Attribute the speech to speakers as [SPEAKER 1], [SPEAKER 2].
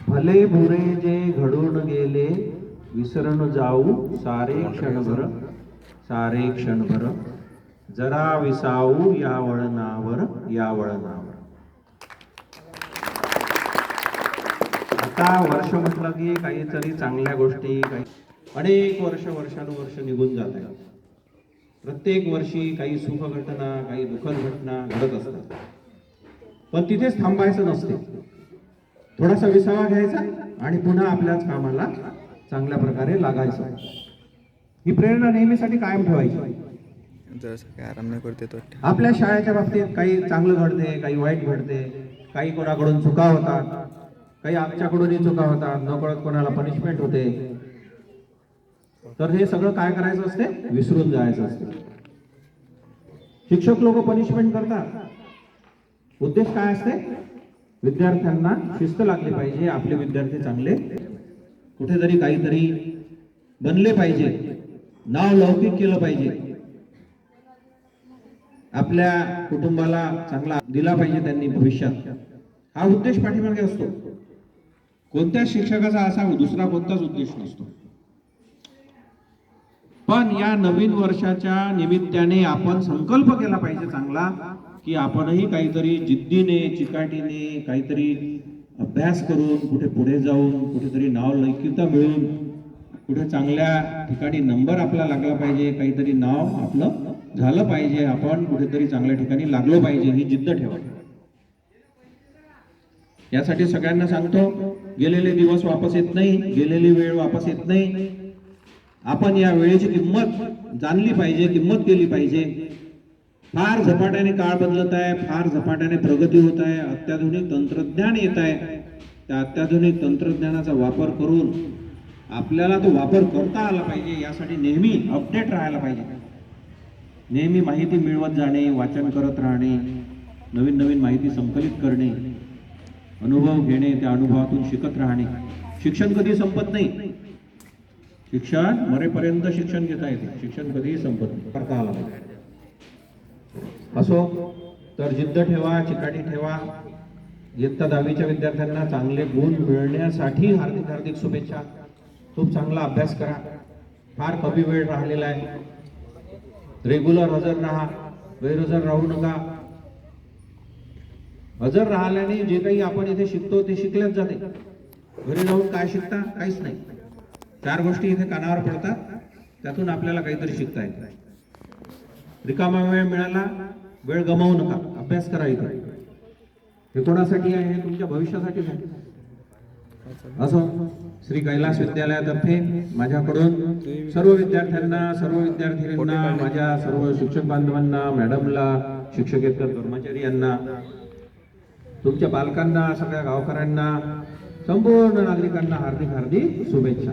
[SPEAKER 1] भले बुरे जे घडून गेले विसरून जाऊ सारे क्षणभर, सारे क्षणभर जरा विसावू या वळणावर, या वळणावर. आता वर्ष म्हटलं की काहीतरी चांगल्या गोष्टी, काही अनेक वर्षानुवर्ष निघून जात आहेत. प्रत्येक वर्षी काही सुख घटना, काही दुःखद घटना घडत असतात. पण तिथेच थांबायचं नसते. थोडासा विसावा घ्यायचा आणि पुन्हा आपल्याच कामाला चांगल्या प्रकारे लागायचं. ही प्रेरणा नेहमीसाठी कायम ठेवायची.
[SPEAKER 2] आराम नाही करते तो.
[SPEAKER 1] आपल्या शाळेच्या बाबतीत काही चांगलं घडते, काही वाईट घडते, काही कोणाकडून चुका होतात, काही आमच्याकडूनही चुका होतात, नकळत कोणाला पनिशमेंट होते. तर हे सगळं काय करायचं असते? विसरून जायचं असते. शिक्षक लोक पनिशमेंट करतात. उद्देश काय असते? विद्यार्थ्यांना शिस्त लागली पाहिजे, आपले विद्यार्थी चांगले कुठेतरी काहीतरी बनले पाहिजे, नाव लौकिक केलं पाहिजे, आपल्या कुटुंबाला चांगला दिला पाहिजे त्यांनी भविष्यात. हा उद्देश पाठीमागे असतो. कोणत्याच शिक्षकाचा असा दुसरा कोणताच उद्देश नसतो. पण या नवीन वर्षाच्या निमित्ताने आपण संकल्प केला पाहिजे चांगला, की आपणही काहीतरी जिद्दीने, चिकाटीने काहीतरी अभ्यास करून कुठे पुढे जाऊन कुठेतरी नाव लौकिकता मिळून कुठे चांगल्या ठिकाणी नंबर आपला लागला पाहिजे, काहीतरी नाव आपलं झालं पाहिजे, आपण कुठेतरी चांगल्या ठिकाणी लागलो पाहिजे, ही जिद्द ठेवा. यासाठी सगळ्यांना सांगतो, गेलेले दिवस वापस येत नाही, गेलेली वेळ वापस येत नाही. आपण या वेळेची किंमत जाणली पाहिजे, किंमत केली पाहिजे. फार झपाट्याने काळ बदलत आहे, फार झपाट्याने प्रगती होत आहे, अत्याधुनिक तंत्रज्ञान येत आहे. त्या अत्याधुनिक तंत्रज्ञानाचा वापर करून आपल्याला तो वापर करता आला पाहिजे. यासाठी नेहमी अपडेट राहायला पाहिजे. नेहमी माहिती मिळवत जाणे, वाचन करत राहणे, नवीन नवीन माहिती संकलित करणे, अनुभव घेणे, त्या अनुभवातून शिकत राहणे. शिक्षण कधी संपत नाही. शिक्षण मरेपर्यंत शिक्षण घेता येते. शिक्षण कधीही संपत नाही. करता आला पाहिजे. असो तर जिद्द ठेवा, चिकाटी ठेवा. इयत्ता 10वीच्या विद्यार्थ्यांना चांगले गुण मिळण्यासाठी हार्दिक हार्दिक शुभेच्छा. खूप चांगला अभ्यास करा. फार कमी वेळ राहिलेला आहे. रेग्युलर हजर राहा, गैरहजर राहू नका. हजर राहिल्याने जे काही आपण इथे शिकतो ते शिकल्याच जाते. घरी जाऊन काय शिकता? काहीच नाही. 4 गोष्टी इथे कानावर पडतात, त्यातून आपल्याला काहीतरी शिकता येतं. रिकामा वेळ मिळाला, वेळ गमावू नका, अभ्यास करा. इथे हे कोणासाठी आहे? हे तुमच्या भविष्यासाठी आहे. असो श्री कैलास विद्यालयातर्फे माझ्याकडून सर्व विद्यार्थ्यांना, सर्व विद्यार्थिनींना, माझ्या सर्व शिक्षक बांधवांना, मॅडमला, शिक्षकेतर कर्मचारी यांना, तुमच्या पालकांना, सगळ्या गावकऱ्यांना, संपूर्ण नागरिकांना हार्दिक हार्दिक शुभेच्छा.